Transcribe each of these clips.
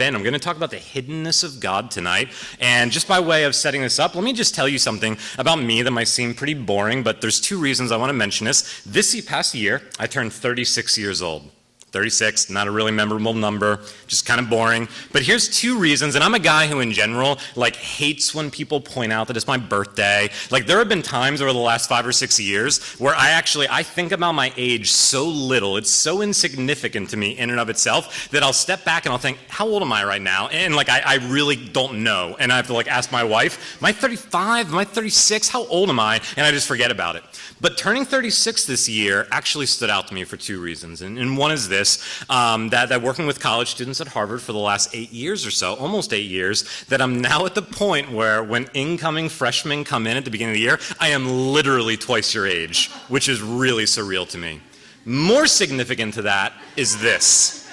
in. I'm going to talk about the hiddenness of God tonight. And just by way of setting this up, let me just tell you something about me that might seem pretty boring, but there's two reasons I want to mention this. This past year, I turned 36 years old. 36, not a really memorable number, just kind of boring. But here's two reasons, and I'm a guy who in general hates when people point out that it's my birthday. There have been times over the last 5 or 6 years where I think about my age so little, it's so insignificant to me in and of itself, that I'll step back and I'll think, how old am I right now? And I really don't know. And I have to ask my wife, am I 35? Am I 36? How old am I? And I just forget about it. But turning 36 this year actually stood out to me for two reasons. And one is this, that working with college students at Harvard for the last 8 years or so, almost 8 years, that I'm now at the point where when incoming freshmen come in at the beginning of the year, I am literally twice your age, which is really surreal to me. More significant to that is this.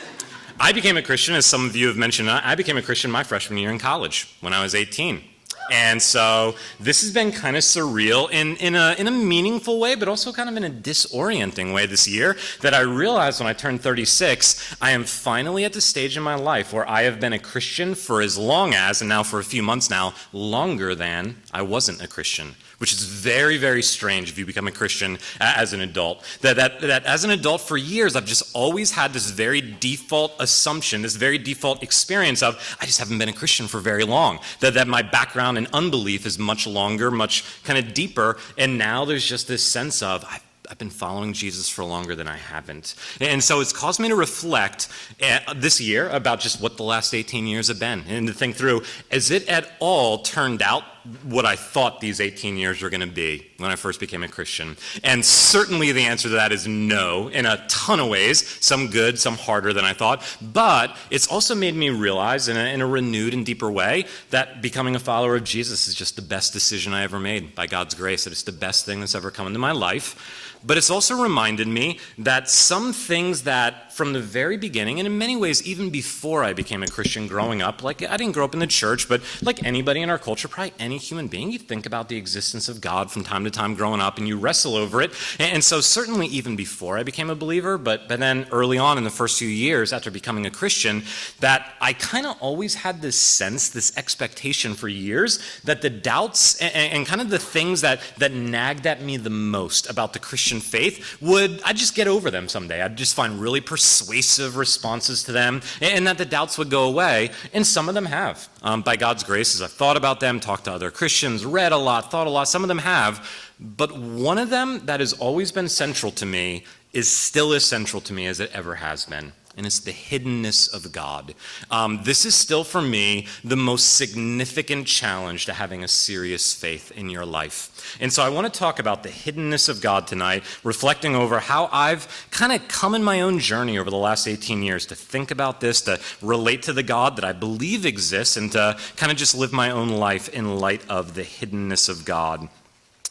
I became a Christian, as some of you have mentioned, I became a Christian my freshman year in college when I was 18. And so this has been kind of surreal in a meaningful way, but also kind of in a disorienting way this year, that I realized when I turned 36, I am finally at the stage in my life where I have been a Christian for as long as, and now for a few months now, longer than I wasn't a Christian. Which is very, very strange if you become a Christian as an adult. That as an adult for years, I've just always had this very default assumption, this very default experience of, I just haven't been a Christian for very long. That my background in unbelief is much longer, much kind of deeper, and now there's just this sense of, I've been following Jesus for longer than I haven't. And so it's caused me to reflect this year about just what the last 18 years have been, and to think through, has it at all turned out what I thought these 18 years were going to be when I first became a Christian? And certainly the answer to that is no, in a ton of ways, some good, some harder than I thought. But it's also made me realize in a renewed and deeper way that becoming a follower of Jesus is just the best decision I ever made by God's grace, that it's the best thing that's ever come into my life. But it's also reminded me that some things that from the very beginning, and in many ways even before I became a Christian growing up, I didn't grow up in the church, but like anybody in our culture, probably any human being, you think about the existence of God from time to time growing up and you wrestle over it. And so certainly even before I became a believer, but then early on in the first few years after becoming a Christian, that I kind of always had this sense, this expectation for years, that the doubts and kind of the things that nagged at me the most about the Christian faith I'd just get over them someday. I'd just find really persuasive responses to them, and that the doubts would go away, and some of them have. By God's grace, as I've thought about them, talked to other Christians, read a lot, thought a lot, some of them have, but one of them that has always been central to me is still as central to me as it ever has been. And it's the hiddenness of God. This is still, for me, the most significant challenge to having a serious faith in your life. And so I want to talk about the hiddenness of God tonight, reflecting over how I've kind of come in my own journey over the last 18 years to think about this, to relate to the God that I believe exists, and to kind of just live my own life in light of the hiddenness of God.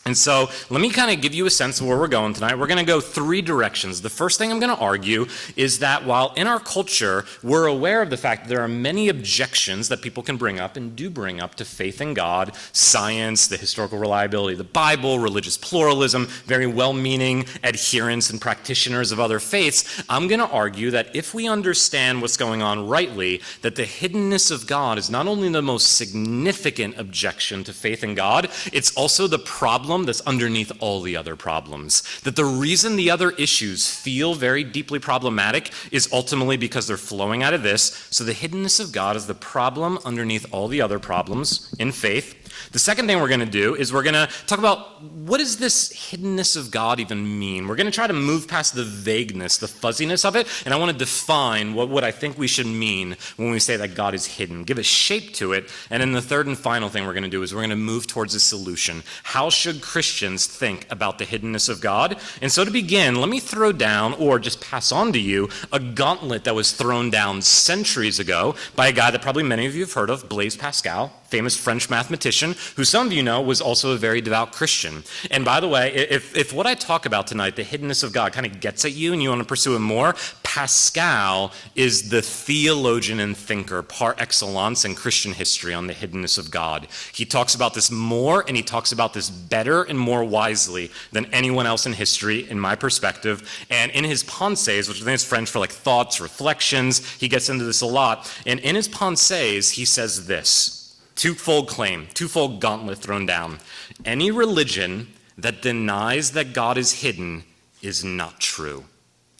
And so let me kind of give you a sense of where we're going tonight. We're going to go three directions. The first thing I'm going to argue is that while in our culture we're aware of the fact that there are many objections that people can bring up and do bring up to faith in God, science, the historical reliability of the Bible, religious pluralism, very well-meaning adherents and practitioners of other faiths, I'm going to argue that if we understand what's going on rightly, that the hiddenness of God is not only the most significant objection to faith in God, it's also the problem that's underneath all the other problems. That the reason the other issues feel very deeply problematic is ultimately because they're flowing out of this. So the hiddenness of God is the problem underneath all the other problems in faith. The second thing we're going to do is we're going to talk about what does this hiddenness of God even mean? We're going to try to move past the vagueness, the fuzziness of it, and I want to define what I think we should mean when we say that God is hidden, give a shape to it. And then the third and final thing we're going to do is we're going to move towards a solution. How should Christians think about the hiddenness of God? And so to begin, let me throw down, or just pass on to you, a gauntlet that was thrown down centuries ago by a guy that probably many of you have heard of, Blaise Pascal, famous French mathematician, who some of you know was also a very devout Christian. And by the way, if what I talk about tonight, the hiddenness of God, kind of gets at you and you want to pursue it more, Pascal is the theologian and thinker par excellence in Christian history on the hiddenness of God. He talks about this more, and he talks about this better and more wisely than anyone else in history, in my perspective. And in his Pensées, which I think is French for like thoughts, reflections, he gets into this a lot. And in his Pensées, he says this, twofold claim, twofold gauntlet thrown down. Any religion that denies that God is hidden is not true.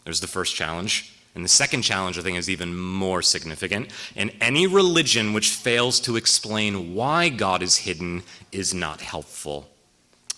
There's the first challenge. And the second challenge, I think, is even more significant. And any religion which fails to explain why God is hidden is not helpful.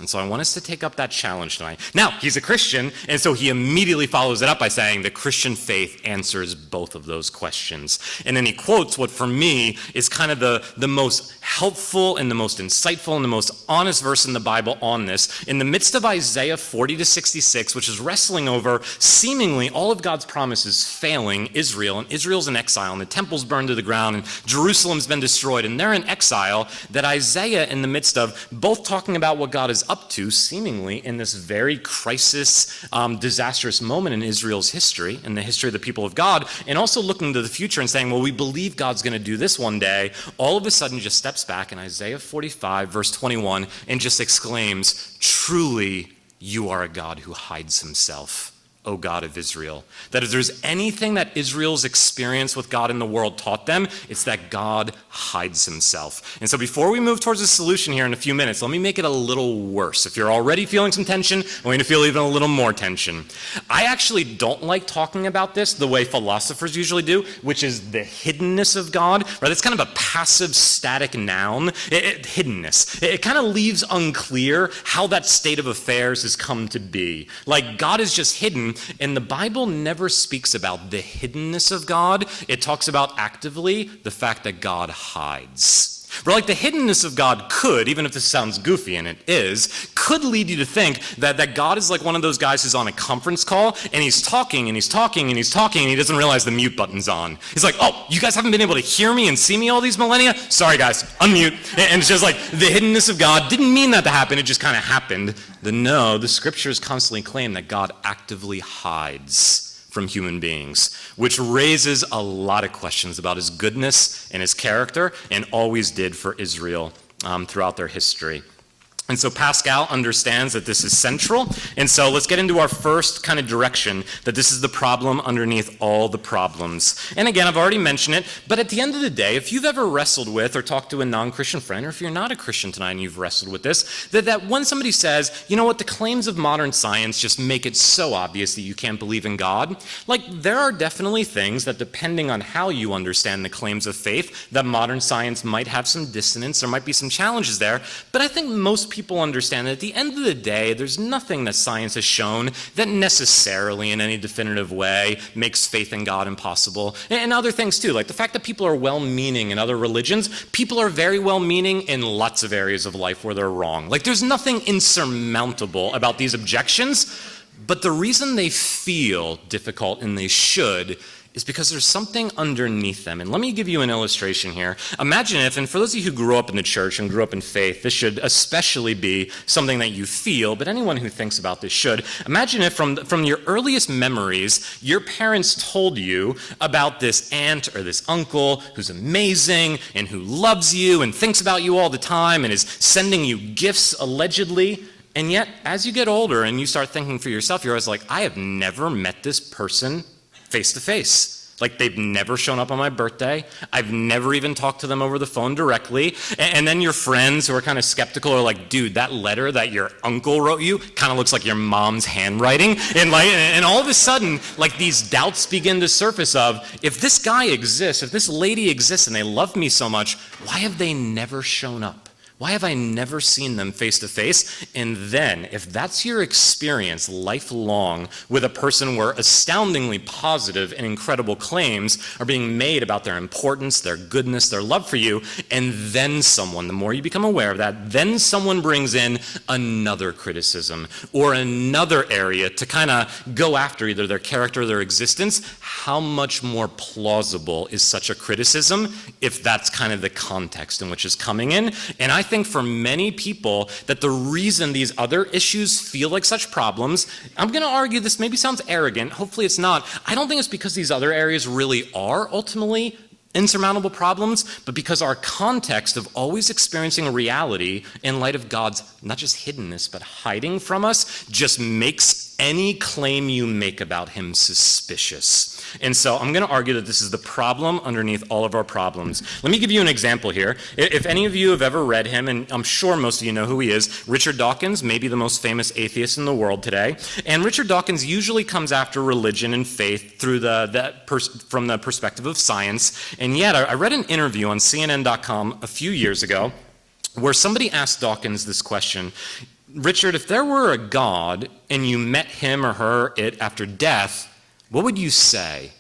And so I want us to take up that challenge tonight. Now, he's a Christian, and so he immediately follows it up by saying the Christian faith answers both of those questions. And then he quotes what, for me, is kind of the most helpful and the most insightful and the most honest verse in the Bible on this. In the midst of Isaiah 40 to 66, which is wrestling over seemingly all of God's promises failing Israel, and Israel's in exile, and the temple's burned to the ground, and Jerusalem's been destroyed, and they're in exile, that Isaiah, in the midst of both talking about what God is up to, seemingly in this very crisis, disastrous moment in Israel's history, in the history of the people of God, and also looking to the future and saying, well, we believe God's going to do this one day, all of a sudden just steps back in Isaiah 45, verse 21, and just exclaims, truly, you are a God who hides himself, O God of Israel. That if there's anything that Israel's experience with God in the world taught them, it's that God hides himself. And so before we move towards a solution here in a few minutes, let me make it a little worse. If you're already feeling some tension, I'm going to feel even a little more tension. I actually don't like talking about this the way philosophers usually do, which is the hiddenness of God, right? It's kind of a passive static noun, hiddenness. It kind of leaves unclear how that state of affairs has come to be. Like God is just hidden. And the Bible never speaks about the hiddenness of God. It talks about actively the fact that God hides. But like the hiddenness of God could, even if this sounds goofy, and it is, could lead you to think that God is like one of those guys who's on a conference call, and he's talking, and he's talking, and he's talking, and he doesn't realize the mute button's on. He's like, oh, you guys haven't been able to hear me and see me all these millennia? Sorry, guys, unmute. And it's just like the hiddenness of God didn't mean that to happen. It just kind of happened. No, the scriptures constantly claim that God actively hides from human beings, which raises a lot of questions about his goodness and his character, and always did for Israel throughout their history. And so Pascal understands that this is central. And so let's get into our first kind of direction, that this is the problem underneath all the problems. And again, I've already mentioned it, but at the end of the day, if you've ever wrestled with or talked to a non-Christian friend, or if you're not a Christian tonight and you've wrestled with this, that when somebody says, you know what, the claims of modern science just make it so obvious that you can't believe in God, like there are definitely things that, depending on how you understand the claims of faith, that modern science might have some dissonance, there might be some challenges there, but I think most people understand that at the end of the day, there's nothing that science has shown that necessarily in any definitive way makes faith in God impossible. And other things too, like the fact that people are well-meaning in other religions, people are very well-meaning in lots of areas of life where they're wrong. Like there's nothing insurmountable about these objections, but the reason they feel difficult, and they should, is because there's something underneath them. And let me give you an illustration here. Imagine if, and for those of you who grew up in the church and grew up in faith, this should especially be something that you feel, but anyone who thinks about this should. Imagine if from your earliest memories, your parents told you about this aunt or this uncle who's amazing and who loves you and thinks about you all the time and is sending you gifts allegedly. And yet, as you get older and you start thinking for yourself, you're always like, I have never met this person face to face. Like they've never shown up on my birthday. I've never even talked to them over the phone directly. And then your friends who are kind of skeptical are like, dude, that letter that your uncle wrote you kind of looks like your mom's handwriting. And all of a sudden, like these doubts begin to surface of, if this guy exists, if this lady exists and they love me so much, why have they never shown up? Why have I never seen them face to face? And then, if that's your experience lifelong with a person where astoundingly positive and incredible claims are being made about their importance, their goodness, their love for you, and then someone, the more you become aware of that, then someone brings in another criticism or another area to kind of go after either their character or their existence, how much more plausible is such a criticism if that's kind of the context in which it's coming in? And I think for many people that the reason these other issues feel like such problems, I'm going to argue this maybe sounds arrogant, hopefully it's not. I don't think it's because these other areas really are ultimately insurmountable problems, but because our context of always experiencing reality in light of God's not just hiddenness, but hiding from us, just makes any claim you make about him suspicious. And so I'm going to argue that this is the problem underneath all of our problems. Let me give you an example here. If any of you have ever read him, and I'm sure most of you know who he is, Richard Dawkins, maybe the most famous atheist in the world today. And Richard Dawkins usually comes after religion and faith through from the perspective of science. And yet, I read an interview on CNN.com a few years ago where somebody asked Dawkins this question: Richard, if there were a God and you met him or her after death, what would you say?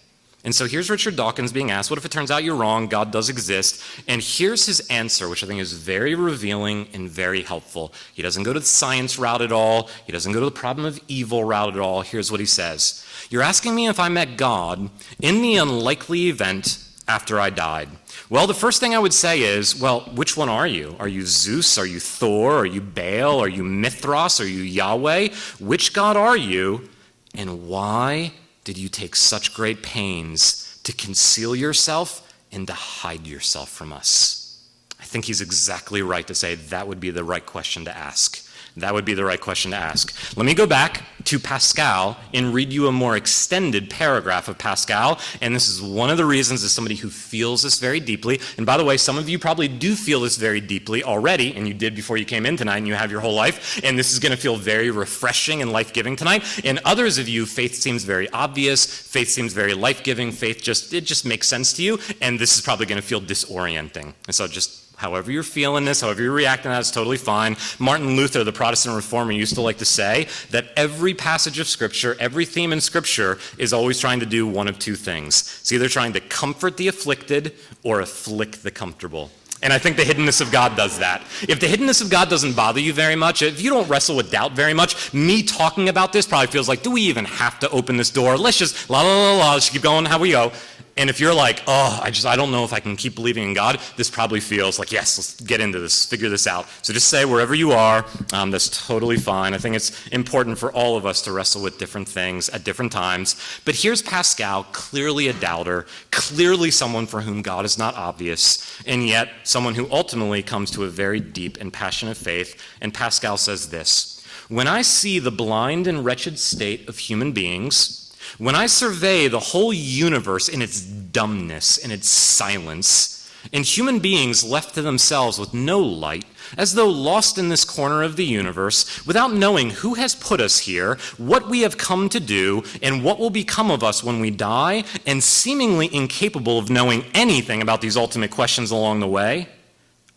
And so here's Richard Dawkins being asked, what if it turns out you're wrong, God does exist? And here's his answer, which I think is very revealing and very helpful. He doesn't go to the science route at all. He doesn't go to the problem of evil route at all. Here's what he says. You're asking me if I met God in the unlikely event after I died. Well, the first thing I would say is, well, which one are you? Are you Zeus? Are you Thor? Are you Baal? Are you Mithras? Are you Yahweh? Which God are you? And why did you take such great pains to conceal yourself and to hide yourself from us? I think he's exactly right to say that would be the right question to ask. That would be the right question to ask. Let me go back to Pascal and read you a more extended paragraph of Pascal. And this is one of the reasons, as somebody who feels this very deeply. And by the way, some of you probably do feel this very deeply already, and you did before you came in tonight, and you have your whole life. And this is going to feel very refreshing and life-giving tonight. And others of you, faith seems very obvious. Faith seems very life-giving. Faith just makes sense to you. And this is probably going to feel disorienting. And so just however you're feeling this, however you're reacting to that, is totally fine. Martin Luther, the Protestant reformer, used to like to say that every passage of Scripture, every theme in Scripture is always trying to do one of two things. It's either trying to comfort the afflicted or afflict the comfortable. And I think the hiddenness of God does that. If the hiddenness of God doesn't bother you very much, if you don't wrestle with doubt very much, me talking about this probably feels like, do we even have to open this door? Let's just let's keep going how we go. And if you're like, I don't know if I can keep believing in God, this probably feels like, yes, let's get into this, figure this out. So just say wherever you are, that's totally fine. I think it's important for all of us to wrestle with different things at different times. But here's Pascal, clearly a doubter, clearly someone for whom God is not obvious, and yet someone who ultimately comes to a very deep and passionate faith. And Pascal says this: when I see the blind and wretched state of human beings, when I survey the whole universe in its dumbness and its silence, and human beings left to themselves with no light, as though lost in this corner of the universe, without knowing who has put us here, what we have come to do, and what will become of us when we die, and seemingly incapable of knowing anything about these ultimate questions along the way,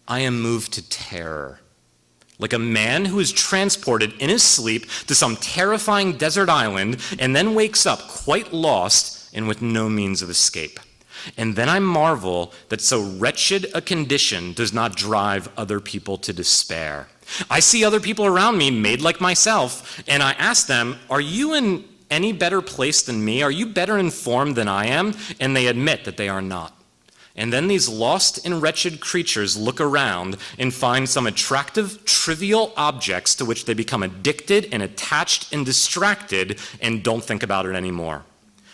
I am moved to terror. Like a man who is transported in his sleep to some terrifying desert island and then wakes up quite lost and with no means of escape. And then I marvel that so wretched a condition does not drive other people to despair. I see other people around me made like myself, and I ask them, are you in any better place than me? Are you better informed than I am? And they admit that they are not. And then these lost and wretched creatures look around and find some attractive, trivial objects to which they become addicted and attached and distracted and don't think about it anymore.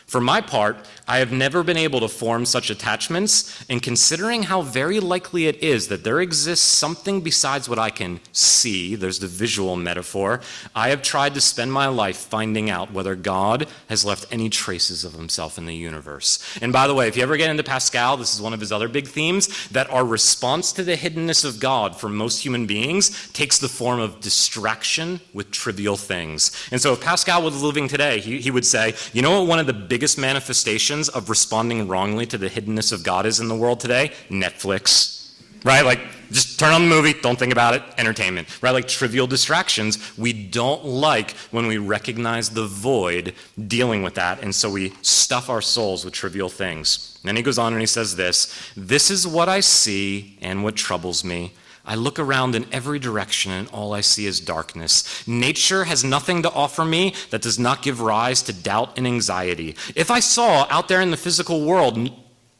For my part, I have never been able to form such attachments, and considering how very likely it is that there exists something besides what I can see, there's the visual metaphor, I have tried to spend my life finding out whether God has left any traces of himself in the universe. And by the way, if you ever get into Pascal, this is one of his other big themes, that our response to the hiddenness of God for most human beings takes the form of distraction with trivial things. And so if Pascal was living today, he would say, you know what one of the biggest manifestations of responding wrongly to the hiddenness of God is in the world today? Netflix, right? Like, just turn on the movie, don't think about it, entertainment, right? Like trivial distractions. We don't like when we recognize the void dealing with that, and so we stuff our souls with trivial things. And then he goes on and he says this is what I see and what troubles me. I look around in every direction and all I see is darkness. Nature has nothing to offer me that does not give rise to doubt and anxiety. If I saw out there in the physical world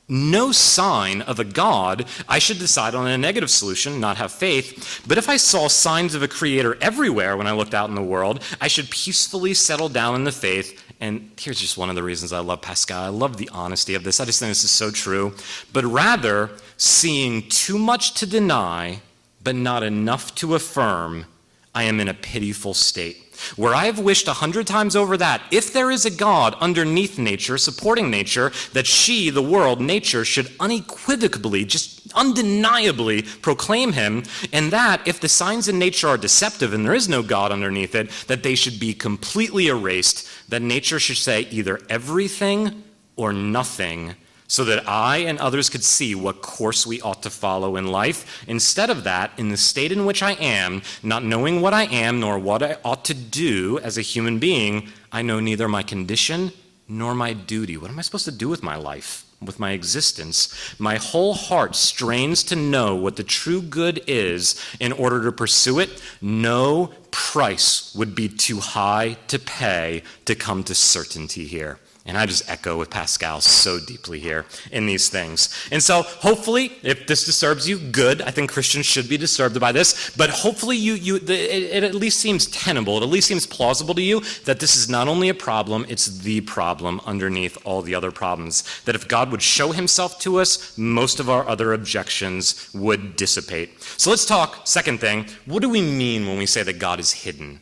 no sign of a God, I should decide on a negative solution, not have faith. But if I saw signs of a creator everywhere when I looked out in the world, I should peacefully settle down in the faith. And here's just one of the reasons I love Pascal. I love the honesty of this. I just think this is so true. But rather, seeing too much to deny, but not enough to affirm, I am in a pitiful state, where I have wished 100 times over that, if there is a God underneath nature, supporting nature, that she, the world, nature, should unequivocally, just undeniably proclaim him, and that, if the signs in nature are deceptive and there is no God underneath it, that they should be completely erased, that nature should say either everything or nothing, so that I and others could see what course we ought to follow in life. Instead of that, in the state in which I am, not knowing what I am nor what I ought to do as a human being, I know neither my condition nor my duty. What am I supposed to do with my life, with my existence? My whole heart strains to know what the true good is in order to pursue it. No price would be too high to pay to come to certainty here. And I just echo with Pascal so deeply here in these things. And so hopefully, if this disturbs you, good. I think Christians should be disturbed by this. But hopefully it at least seems tenable, it at least seems plausible to you that this is not only a problem, it's the problem underneath all the other problems. That if God would show himself to us, most of our other objections would dissipate. So let's talk, second thing, what do we mean when we say that God is hidden?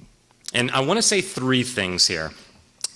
And I want to say three things here.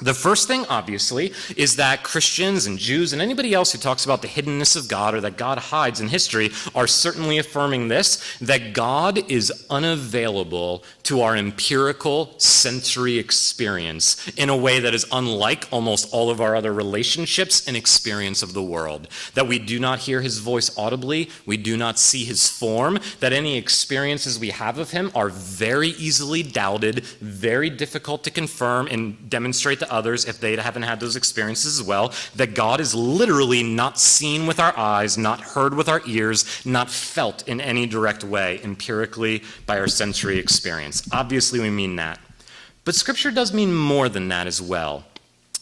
The first thing, obviously, is that Christians and Jews and anybody else who talks about the hiddenness of God or that God hides in history are certainly affirming this, that God is unavailable to our empirical sensory experience in a way that is unlike almost all of our other relationships and experience of the world. That we do not hear his voice audibly, we do not see his form, that any experiences we have of him are very easily doubted, very difficult to confirm and demonstrate to others if they haven't had those experiences as well, that God is literally not seen with our eyes, not heard with our ears, not felt in any direct way empirically by our sensory experience. Obviously, we mean that. But Scripture does mean more than that as well.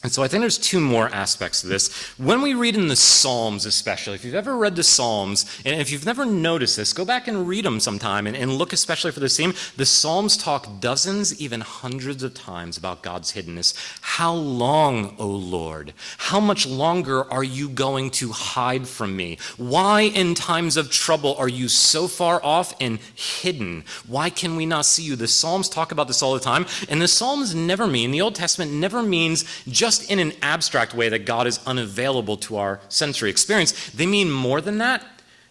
And so I think there's two more aspects to this. When we read in the Psalms especially, if you've ever read the Psalms, and if you've never noticed this, go back and read them sometime and look especially for this theme. The Psalms talk dozens, even hundreds of times about God's hiddenness. How long, O Lord? How much longer are you going to hide from me? Why in times of trouble are you so far off and hidden? Why can we not see you? The Psalms talk about this all the time, and the Psalms never mean, the Old Testament never means just in an abstract way that God is unavailable to our sensory experience. They mean more than that,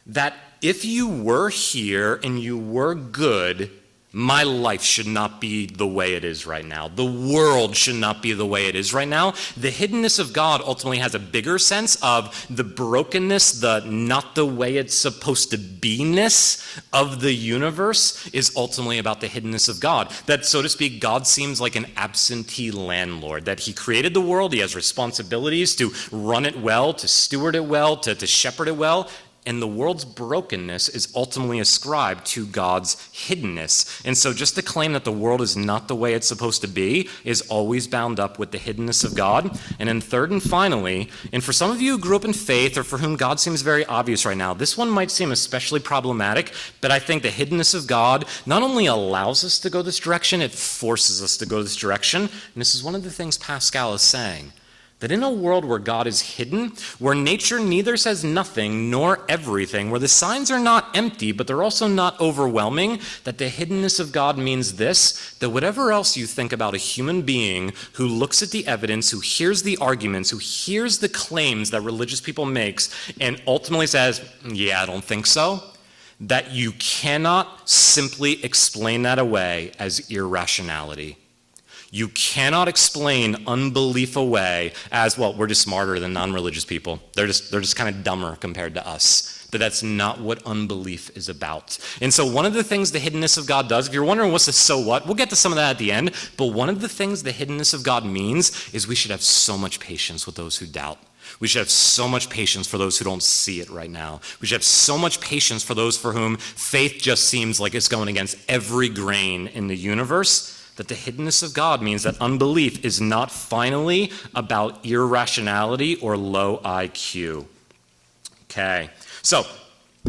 that if you were here and you were good, my life should not be the way it is right now. The world should not be the way it is right now. The hiddenness of God ultimately has a bigger sense of the brokenness, the not the way it's supposed to be-ness of the universe is ultimately about the hiddenness of God. That, so to speak, God seems like an absentee landlord, that he created the world, he has responsibilities to run it well, to steward it well, to shepherd it well, and the world's brokenness is ultimately ascribed to God's hiddenness. And so just to claim that the world is not the way it's supposed to be is always bound up with the hiddenness of God. And then third and finally, and for some of you who grew up in faith or for whom God seems very obvious right now, this one might seem especially problematic, but I think the hiddenness of God not only allows us to go this direction, it forces us to go this direction. And this is one of the things Pascal is saying. That in a world where God is hidden, where nature neither says nothing nor everything, where the signs are not empty, but they're also not overwhelming, that the hiddenness of God means this, that whatever else you think about a human being who looks at the evidence, who hears the arguments, who hears the claims that religious people makes, and ultimately says, yeah, I don't think so, that you cannot simply explain that away as irrationality. You cannot explain unbelief away as, well, we're just smarter than non-religious people. They're just kind of dumber compared to us. But that's not what unbelief is about. And so one of the things the hiddenness of God does, if you're wondering what's the so what, we'll get to some of that at the end, but one of the things the hiddenness of God means is we should have so much patience with those who doubt. We should have so much patience for those who don't see it right now. We should have so much patience for those for whom faith just seems like it's going against every grain in the universe. That the hiddenness of God means that unbelief is not finally about irrationality or low IQ. Okay, so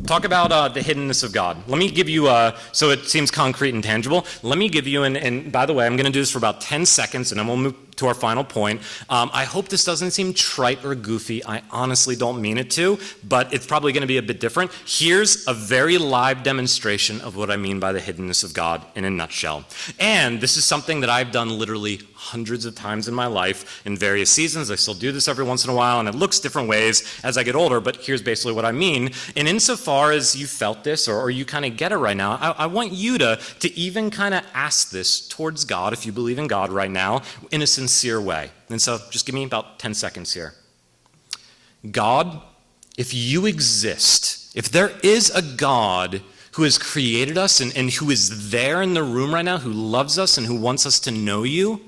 talk about the hiddenness of God. Let me give you, so it seems concrete and tangible. Let me give you, and by the way, I'm going to do this for about 10 seconds, and then we'll move to our final point. I hope this doesn't seem trite or goofy. I honestly don't mean it to, but it's probably going to be a bit different. Here's a very live demonstration of what I mean by the hiddenness of God in a nutshell. And this is something that I've done literally hundreds of times in my life in various seasons. I still do this every once in a while, and it looks different ways as I get older, but here's basically what I mean. And insofar as you felt this or you kind of get it right now, I want you to even kind of ask this towards God, if you believe in God right now, in a sincere way. And so just give me about 10 seconds here. God, if you exist, if there is a God who has created us and who is there in the room right now, who loves us and who wants us to know you,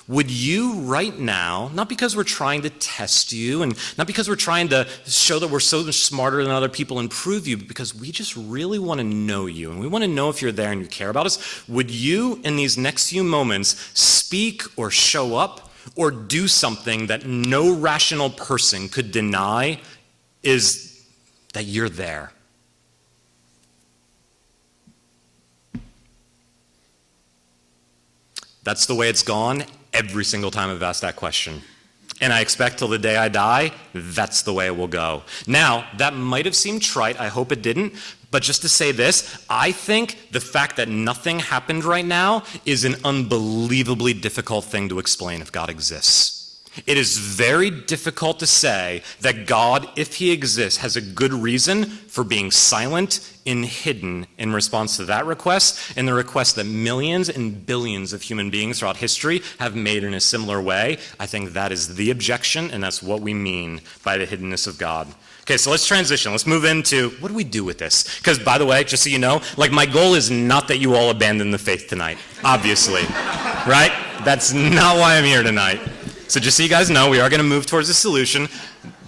would you right now, not because we're trying to test you and not because we're trying to show that we're so much smarter than other people and prove you, but because we just really want to know you and we want to know if you're there and you care about us, would you in these next few moments speak or show up or do something that no rational person could deny is that you're there? That's the way it's gone every single time I've asked that question. And I expect till the day I die, that's the way it will go. Now, that might have seemed trite. I hope it didn't. But just to say this, I think the fact that nothing happened right now is an unbelievably difficult thing to explain if God exists. It is very difficult to say that God, if he exists, has a good reason for being silent and hidden in response to that request and the request that millions and billions of human beings throughout history have made in a similar way. I think that is the objection, and that's what we mean by the hiddenness of God. Okay, so let's transition. Let's move into what do we do with this? Because, by the way, just so you know, my goal is not that you all abandon the faith tonight, obviously, right? That's not why I'm here tonight. So just so you guys know, we are going to move towards a solution,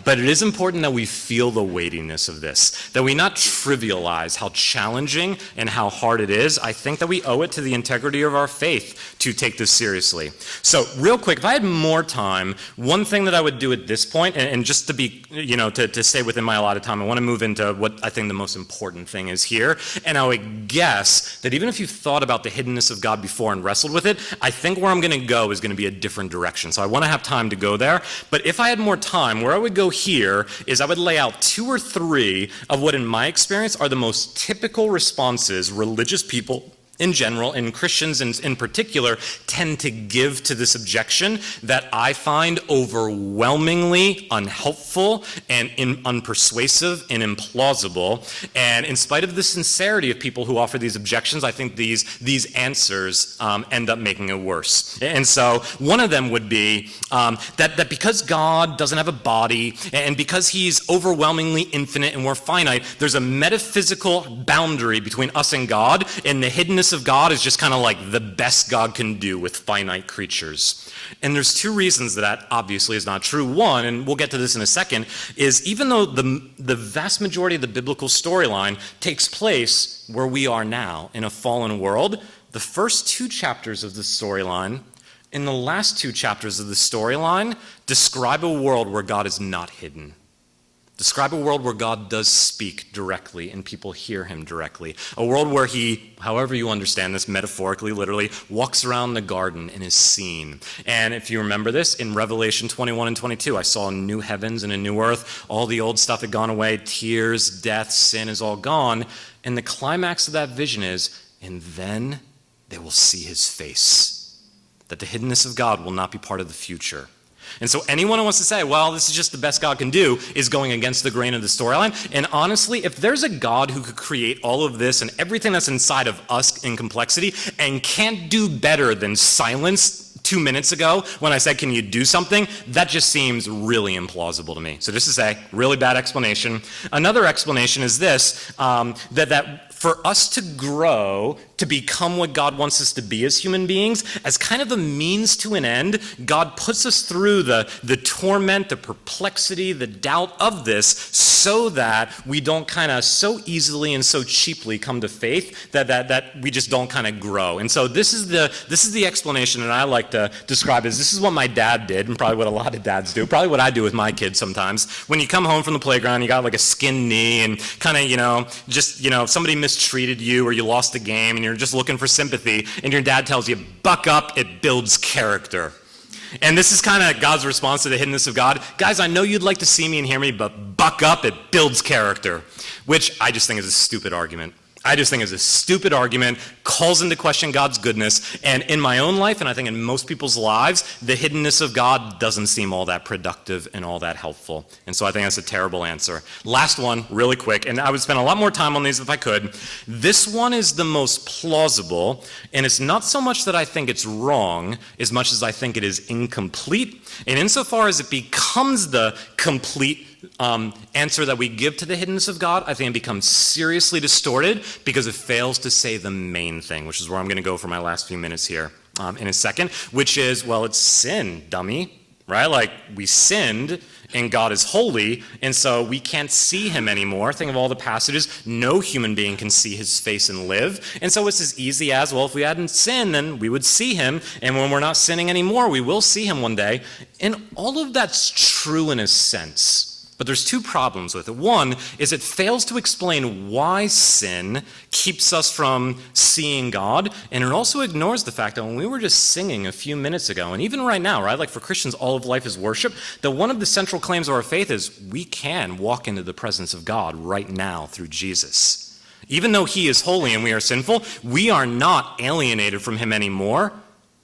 but it is important that we feel the weightiness of this, that we not trivialize how challenging and how hard it is. I think that we owe it to the integrity of our faith to take this seriously. So real quick, if I had more time, one thing that I would do at this point, and just to be, to stay within my allotted time, I want to move into what I think the most important thing is here. And I would guess that even if you've thought about the hiddenness of God before and wrestled with it, I think where I'm going to go is going to be a different direction. So I want to have time to go there. But if I had more time, where I would go here is I would lay out 2 or 3 of what in my experience are the most typical responses religious people in general, and Christians in particular, tend to give to this objection that I find overwhelmingly unhelpful and unpersuasive and implausible. And in spite of the sincerity of people who offer these objections, I think these answers end up making it worse. And so one of them would be that because God doesn't have a body and because he's overwhelmingly infinite and we're finite, there's a metaphysical boundary between us and God, and the hiddenness of God is just kind of like the best God can do with finite creatures. And there's 2 reasons that obviously is not true. One, and we'll get to this in a second, is even though the vast majority of the biblical storyline takes place where we are now in a fallen world, the first 2 chapters of the storyline and the last 2 chapters of the storyline describe a world where God is not hidden. Describe a world where God does speak directly and people hear him directly. A world where he, however you understand this, metaphorically, literally, walks around the garden and is seen. And if you remember this, in Revelation 21 and 22, I saw new heavens and a new earth. All the old stuff had gone away. Tears, death, sin is all gone. And the climax of that vision is, and then they will see his face. That the hiddenness of God will not be part of the future. And so anyone who wants to say, well, this is just the best God can do, is going against the grain of the storyline. And honestly, if there's a God who could create all of this and everything that's inside of us in complexity and can't do better than silence 2 minutes ago when I said, can you do something? That just seems really implausible to me. So just to say, really bad explanation. Another explanation is this, that for us to grow, to become what God wants us to be as human beings, as kind of a means to an end, God puts us through the torment, the perplexity, the doubt of this, so that we don't kind of so easily and so cheaply come to faith that we just don't kind of grow. And so this is the explanation that I like to describe as this is what my dad did, and probably what a lot of dads do, probably what I do with my kids sometimes. When you come home from the playground, you got like a skinned knee and kind of, if somebody mistreated you or you lost a game and you're just looking for sympathy, and your dad tells you, buck up, it builds character. And this is kind of God's response to the hiddenness of God. Guys, I know you'd like to see me and hear me, but buck up, it builds character, which I just think is a stupid argument. Calls into question God's goodness, and in my own life, and I think in most people's lives, the hiddenness of God doesn't seem all that productive and all that helpful. And so I think that's a terrible answer. Last one, really quick, and I would spend a lot more time on these if I could. This one is the most plausible, and it's not so much that I think it's wrong, as much as I think it is incomplete, and insofar as it becomes the complete answer that we give to the hiddenness of God, I think it becomes seriously distorted because it fails to say the main thing, which is where I'm going to go for my last few minutes here in a second, which is, well, it's sin, dummy, right? Like, we sinned and God is holy, and so we can't see him anymore. Think of all the passages. No human being can see his face and live. And so it's as easy as, well, if we hadn't sinned, then we would see him, and when we're not sinning anymore, we will see him one day. And all of that's true in a sense. But there's two problems with it. One is it fails to explain why sin keeps us from seeing God, and it also ignores the fact that when we were just singing a few minutes ago, and even right now, right, like for Christians, all of life is worship, that one of the central claims of our faith is we can walk into the presence of God right now through Jesus. Even though he is holy and we are sinful, we are not alienated from him anymore,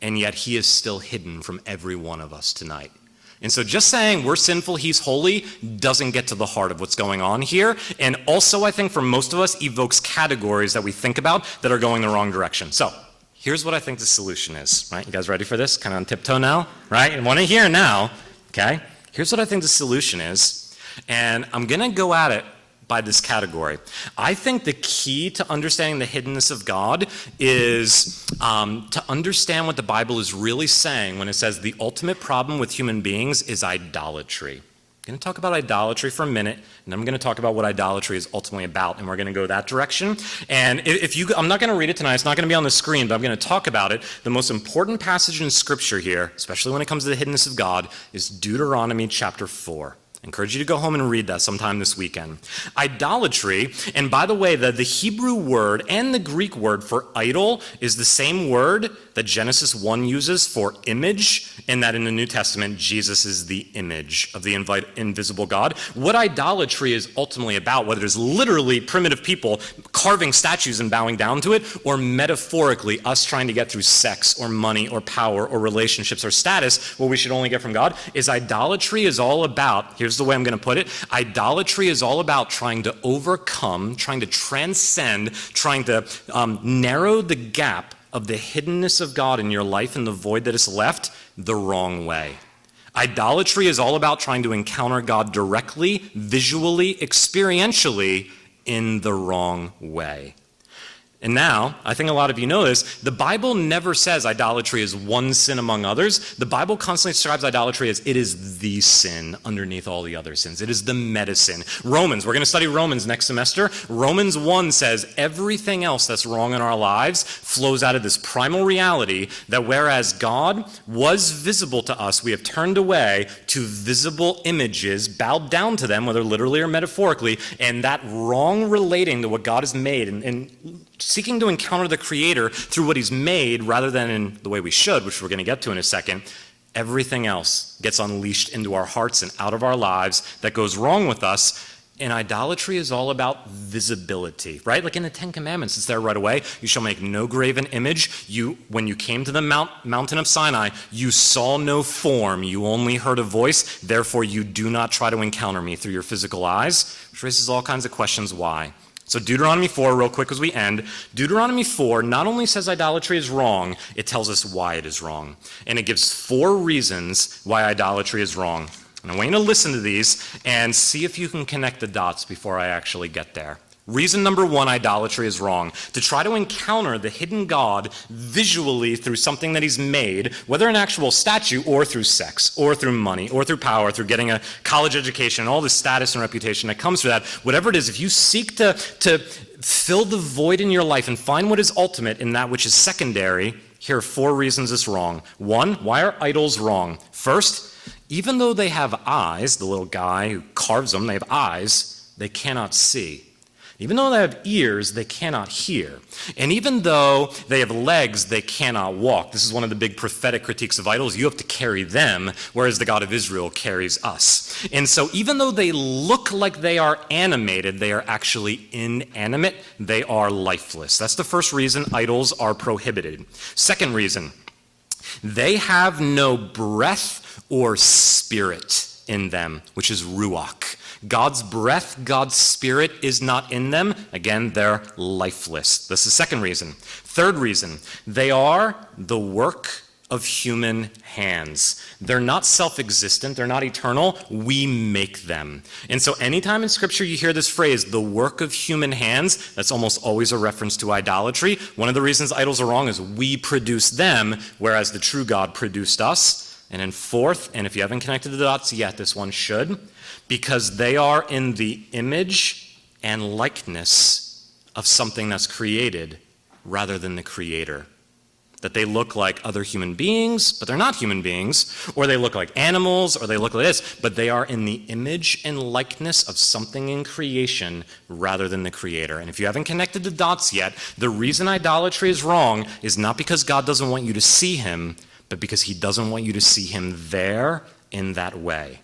and yet he is still hidden from every one of us tonight. And so just saying we're sinful, he's holy, doesn't get to the heart of what's going on here. And also, I think for most of us, evokes categories that we think about that are going the wrong direction. So here's what I think the solution is, right? You guys ready for this? Kind of on tiptoe now, right? You want to hear now, okay? Here's what I think the solution is. And I'm going to go at it by this category. I think the key to understanding the hiddenness of God is to understand what the Bible is really saying when it says the ultimate problem with human beings is idolatry. I'm going to talk about idolatry for a minute, and then I'm going to talk about what idolatry is ultimately about, and we're going to go that direction. And I'm not going to read it tonight, it's not going to be on the screen, but I'm going to talk about it. The most important passage in Scripture here, especially when it comes to the hiddenness of God, is Deuteronomy chapter 4. I encourage you to go home and read that sometime this weekend. Idolatry, and by the way, the Hebrew word and the Greek word for idol is the same word that Genesis 1 uses for image, and that in the New Testament, Jesus is the image of the invisible God. What idolatry is ultimately about, whether it's literally primitive people carving statues and bowing down to it, or metaphorically us trying to get through sex or money or power or relationships or status, what we should only get from God, is idolatry is all about, here's the way I'm going to put it, idolatry is all about trying to overcome, trying to transcend, trying to narrow the gap of the hiddenness of God in your life and the void that is left the wrong way. Idolatry is all about trying to encounter God directly, visually, experientially in the wrong way. And now, I think a lot of you know this, the Bible never says idolatry is one sin among others. The Bible constantly describes idolatry as it is the sin underneath all the other sins. It is the medicine. Romans, we're going to study Romans next semester. Romans 1 says everything else that's wrong in our lives flows out of this primal reality that whereas God was visible to us, we have turned away to visible images, bowed down to them, whether literally or metaphorically, and that wrong relating to what God has made and seeking to encounter the Creator through what he's made rather than in the way we should, which we're going to get to in a second, everything else gets unleashed into our hearts and out of our lives that goes wrong with us. And idolatry is all about visibility, right? Like in the Ten Commandments, it's there right away. You shall make no graven image. When you came to the mountain of Sinai, you saw no form. You only heard a voice. Therefore, you do not try to encounter me through your physical eyes, which raises all kinds of questions why. So Deuteronomy 4, real quick as we end. Deuteronomy 4 not only says idolatry is wrong, it tells us why it is wrong. And it gives 4 reasons why idolatry is wrong. And I want you to listen to these and see if you can connect the dots before I actually get there. Reason number one, idolatry is wrong. To try to encounter the hidden God visually through something that he's made, whether an actual statue or through sex, or through money, or through power, through getting a college education, and all the status and reputation that comes through that, whatever it is, if you seek to fill the void in your life and find what is ultimate in that which is secondary, here are 4 reasons it's wrong. 1, why are idols wrong? First, even though they have eyes, the little guy who carves them, they have eyes, they cannot see. Even though they have ears, they cannot hear. And even though they have legs, they cannot walk. This is one of the big prophetic critiques of idols. You have to carry them, whereas the God of Israel carries us. And so even though they look like they are animated, they are actually inanimate. They are lifeless. That's the first reason idols are prohibited. Second reason, they have no breath or spirit in them, which is ruach. God's breath, God's spirit is not in them. Again, they're lifeless. That's the second reason. Third reason, they are the work of human hands. They're not self-existent. They're not eternal. We make them. And so anytime in Scripture you hear this phrase, the work of human hands, that's almost always a reference to idolatry. One of the reasons idols are wrong is we produce them, whereas the true God produced us. And then fourth, and if you haven't connected the dots yet, this one should, because they are in the image and likeness of something that's created rather than the creator. That they look like other human beings, but they're not human beings, or they look like animals, or they look like this, but they are in the image and likeness of something in creation rather than the creator. And if you haven't connected the dots yet, the reason idolatry is wrong is not because God doesn't want you to see him, but because he doesn't want you to see him there in that way.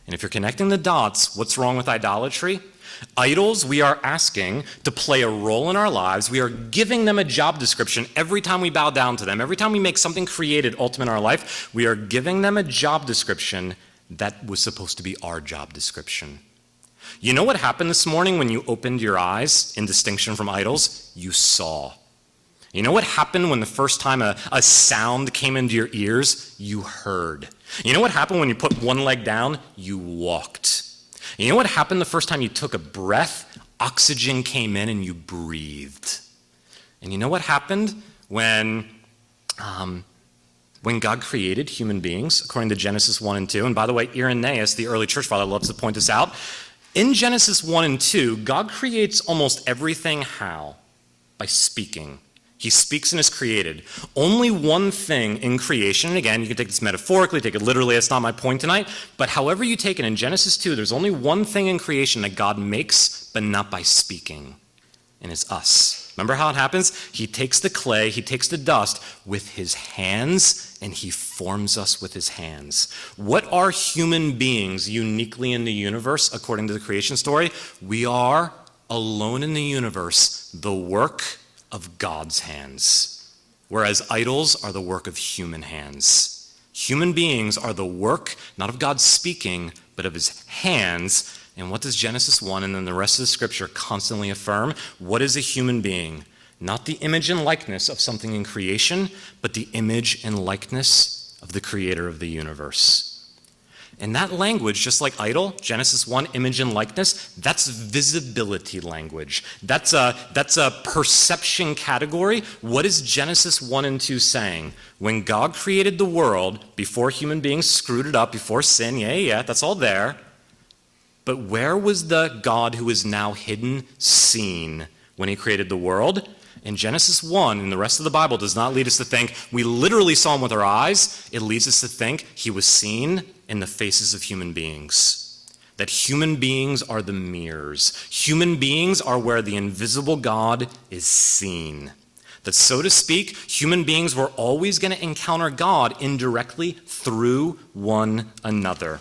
And if you're connecting the dots, what's wrong with idolatry? Idols, we are asking to play a role in our lives. We are giving them a job description every time we bow down to them. Every time we make something created ultimate in our life, we are giving them a job description that was supposed to be our job description. You know what happened this morning when you opened your eyes in distinction from idols? You saw. You know what happened when the first time a sound came into your ears? You heard. You know what happened when you put one leg down? You walked. You know what happened the first time you took a breath? Oxygen came in and you breathed. And you know what happened when God created human beings, according to Genesis 1 and 2? And by the way, Irenaeus, the early church father, loves to point this out. In Genesis 1 and 2, God creates almost everything how? By speaking. He speaks and is created. Only one thing in creation, and again, you can take this metaphorically, take it literally, that's not my point tonight, but however you take it, in Genesis 2, there's only one thing in creation that God makes, but not by speaking, and it's us. Remember how it happens? He takes the clay, he takes the dust with his hands, and he forms us with his hands. What are human beings uniquely in the universe, according to the creation story? We are, alone in the universe, the work of God's hands, whereas idols are the work of human hands. Human beings are the work, not of God speaking, but of his hands. And what does Genesis 1 and then the rest of the scripture constantly affirm? What is a human being? Not the image and likeness of something in creation, but the image and likeness of the creator of the universe. And that language, just like idol, Genesis 1, image and likeness, that's visibility language. That's a perception category. What is Genesis 1 and 2 saying? When God created the world, before human beings screwed it up, before sin, yeah, that's all there. But where was the God who is now hidden seen when he created the world? In Genesis 1, and the rest of the Bible does not lead us to think we literally saw him with our eyes. It leads us to think he was seen in the faces of human beings. That human beings are the mirrors. Human beings are where the invisible God is seen. That, so to speak, human beings were always going to encounter God indirectly through one another.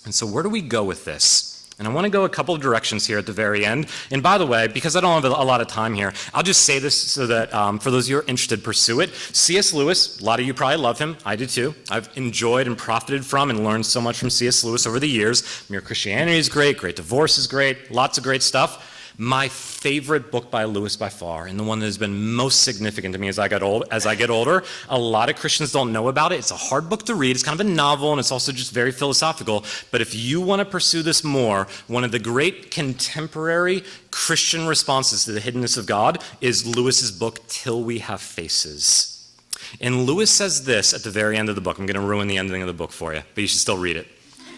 And so where do we go with this? And I want to go a couple of directions here at the very end. And by the way, because I don't have a lot of time here, I'll just say this so that for those of you who are interested, pursue it. C.S. Lewis, a lot of you probably love him. I do too. I've enjoyed and profited from and learned so much from C.S. Lewis over the years. Mere Christianity is great. Great Divorce is great. Lots of great stuff. My favorite book by Lewis by far, and the one that has been most significant to me as I get older, a lot of Christians don't know about it. It's a hard book to read. It's kind of a novel, and it's also just very philosophical. But if you want to pursue this more, one of the great contemporary Christian responses to the hiddenness of God is Lewis's book, Till We Have Faces. And Lewis says this at the very end of the book. I'm going to ruin the ending of the book for you, but you should still read it.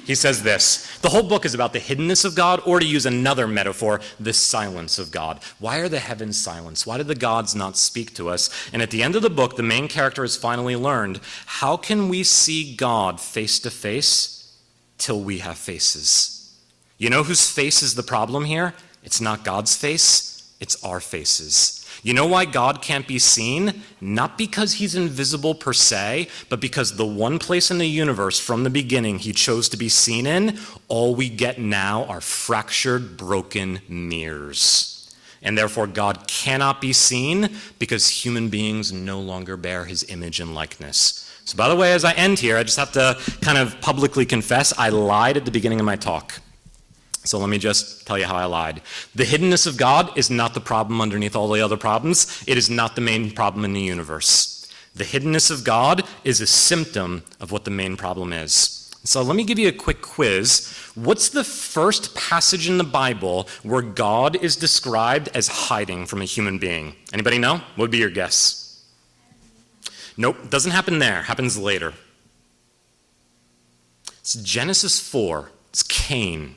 He says this: the whole book is about the hiddenness of God, or to use another metaphor, the silence of God. Why are the heavens silent? Why did the gods not speak to us? And at the end of the book, the main character has finally learned, how can we see God face to face till we have faces? You know whose face is the problem here? It's not God's face, it's our faces. You know why God can't be seen? Not because he's invisible per se, but because the one place in the universe from the beginning he chose to be seen in, all we get now are fractured, broken mirrors. And therefore God cannot be seen because human beings no longer bear his image and likeness. So by the way, as I end here, I just have to kind of publicly confess, I lied at the beginning of my talk. So let me just tell you how I lied. The hiddenness of God is not the problem underneath all the other problems. It is not the main problem in the universe. The hiddenness of God is a symptom of what the main problem is. So let me give you a quick quiz. What's the first passage in the Bible where God is described as hiding from a human being? Anybody know? What would be your guess? Nope, doesn't happen there. Happens later. It's Genesis 4. It's Cain.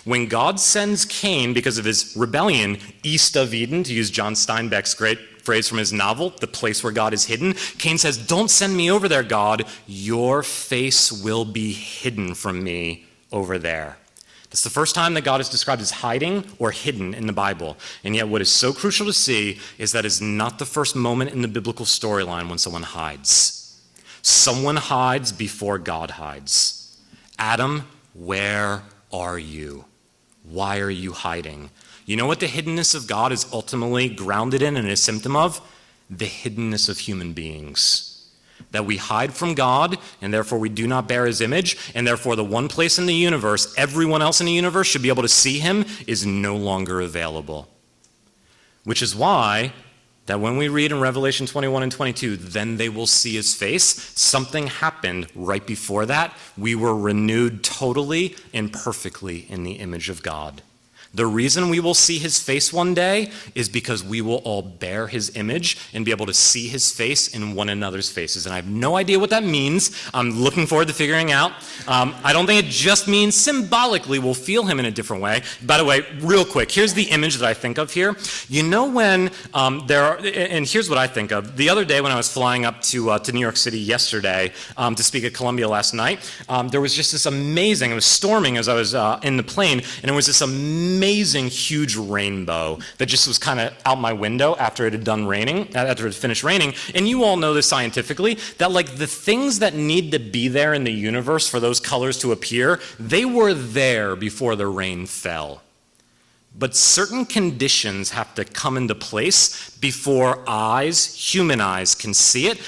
When God sends Cain, because of his rebellion, east of Eden, to use John Steinbeck's great phrase from his novel, The Place Where God is Hidden, Cain says, don't send me over there, God. Your face will be hidden from me over there. That's the first time that God is described as hiding or hidden in the Bible. And yet what is so crucial to see is that is not the first moment in the biblical storyline when someone hides. Someone hides before God hides. Adam, where are you? Why are you hiding? You know what the hiddenness of God is ultimately grounded in and a symptom of? The hiddenness of human beings. That we hide from God, and therefore we do not bear his image, and therefore the one place in the universe, everyone else in the universe should be able to see him, is no longer available. Which is why that when we read in Revelation 21 and 22, then they will see his face, something happened right before that. We were renewed totally and perfectly in the image of God. The reason we will see his face one day is because we will all bear his image and be able to see his face in one another's faces. And I have no idea what that means. I'm looking forward to figuring out. I don't think it just means symbolically we'll feel him in a different way. By the way, real quick, here's the image that I think of here. You know when and here's what I think of. The other day when I was flying up to New York City yesterday to speak at Columbia last night, there was just this amazing, it was storming as I was in the plane, and it was this amazing huge rainbow that just was kind of out my window after it had finished raining. And you all know this scientifically, that like the things that need to be there in the universe for those colors to appear, they were there before the rain fell. But certain conditions have to come into place before human eyes can see it.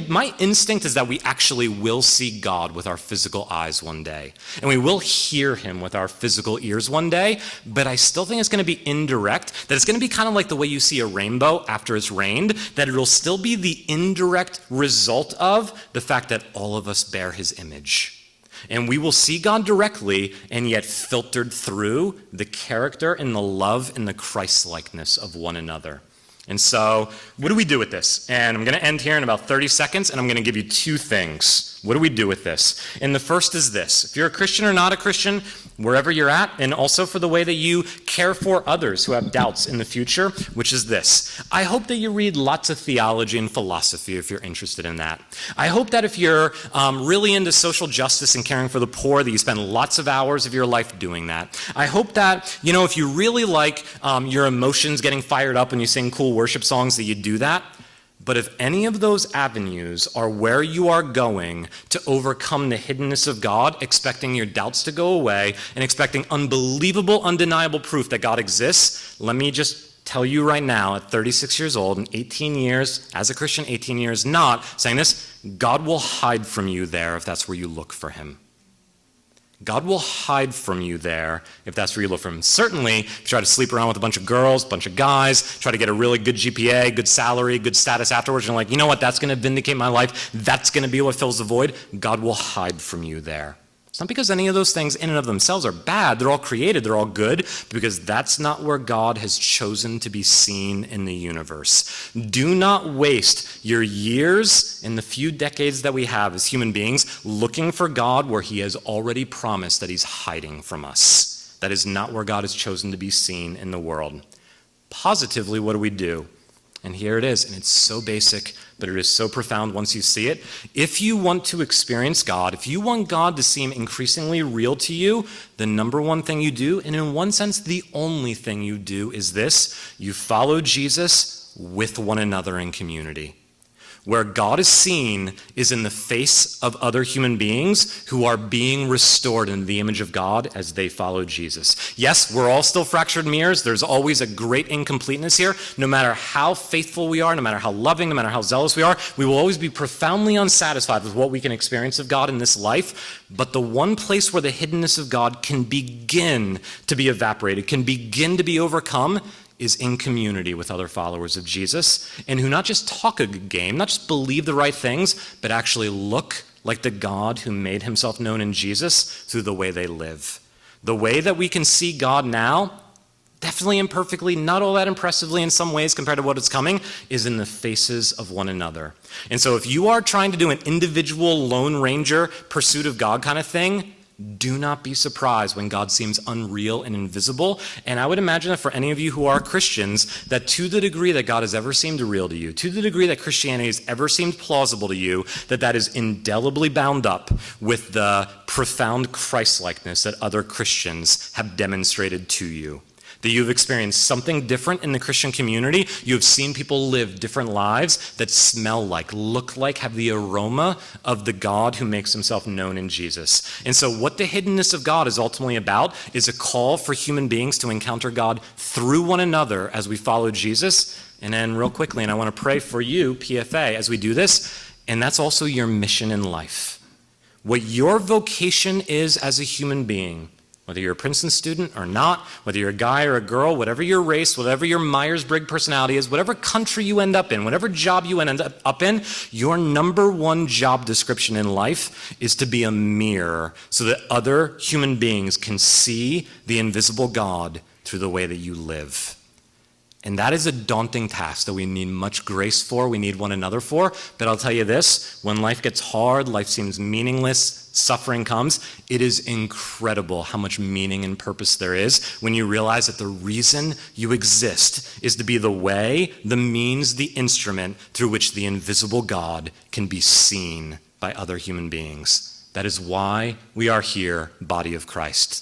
My instinct is that we actually will see God with our physical eyes one day. And we will hear him with our physical ears one day. But I still think it's going to be indirect, that it's going to be kind of like the way you see a rainbow after it's rained, that it will still be the indirect result of the fact that all of us bear his image. And we will see God directly, and yet filtered through the character and the love and the Christ-likeness of one another. And so, what do we do with this? And I'm going to end here in about 30 seconds, and I'm going to give you two things. What do we do with this? And the first is this. If you're a Christian or not a Christian, wherever you're at, and also for the way that you care for others who have doubts in the future, which is this. I hope that you read lots of theology and philosophy if you're interested in that. I hope that if you're really into social justice and caring for the poor, that you spend lots of hours of your life doing that. I hope that, if you really like your emotions getting fired up when you sing cool worship songs, that you do that. But if any of those avenues are where you are going to overcome the hiddenness of God, expecting your doubts to go away and expecting unbelievable, undeniable proof that God exists, let me just tell you right now, at 36 years old and 18 years, as a Christian, 18 years not, saying this, God will hide from you there if that's where you look for him. God will hide from you there if that's where you look for him. Certainly, if you try to sleep around with a bunch of girls, a bunch of guys, try to get a really good GPA, good salary, good status afterwards, and you're like, you know what, that's going to vindicate my life. That's going to be what fills the void. God will hide from you there. It's not because any of those things in and of themselves are bad. They're all created. They're all good, because that's not where God has chosen to be seen in the universe. Do not waste your years in the few decades that we have as human beings looking for God where he has already promised that he's hiding from us. That is not where God has chosen to be seen in the world. Positively, what do? And here it is, and it's so basic, but it is so profound once you see it. If you want to experience God, if you want God to seem increasingly real to you, the number one thing you do, and in one sense the only thing you do, is this: you follow Jesus with one another in community. Where God is seen is in the face of other human beings who are being restored in the image of God as they follow Jesus. Yes, we're all still fractured mirrors. There's always a great incompleteness here. No matter how faithful we are, no matter how loving, no matter how zealous we are, we will always be profoundly unsatisfied with what we can experience of God in this life. But the one place where the hiddenness of God can begin to be evaporated, can begin to be overcome, is in community with other followers of Jesus, and who not just talk a good game, not just believe the right things, but actually look like the God who made himself known in Jesus through the way they live. The way that we can see God now, definitely imperfectly, not all that impressively in some ways compared to what is coming, is in the faces of one another. And so if you are trying to do an individual Lone Ranger pursuit of God kind of thing, do not be surprised when God seems unreal and invisible. And I would imagine that for any of you who are Christians, that to the degree that God has ever seemed real to you, to the degree that Christianity has ever seemed plausible to you, that is indelibly bound up with the profound Christ-likeness that other Christians have demonstrated to you. That you've experienced something different in the Christian community. You've seen people live different lives that smell like, look like, have the aroma of the God who makes himself known in Jesus. And so what the hiddenness of God is ultimately about is a call for human beings to encounter God through one another as we follow Jesus. And then real quickly, and I want to pray for you, PFA, as we do this, and that's also your mission in life. What your vocation is as a human being, whether you're a Princeton student or not, whether you're a guy or a girl, whatever your race, whatever your Myers-Briggs personality is, whatever country you end up in, whatever job you end up in, your number one job description in life is to be a mirror so that other human beings can see the invisible God through the way that you live. And that is a daunting task that we need much grace for, we need one another for. But I'll tell you this, when life gets hard, life seems meaningless, suffering comes, it is incredible how much meaning and purpose there is when you realize that the reason you exist is to be the way, the means, the instrument through which the invisible God can be seen by other human beings. That is why we are here, body of Christ.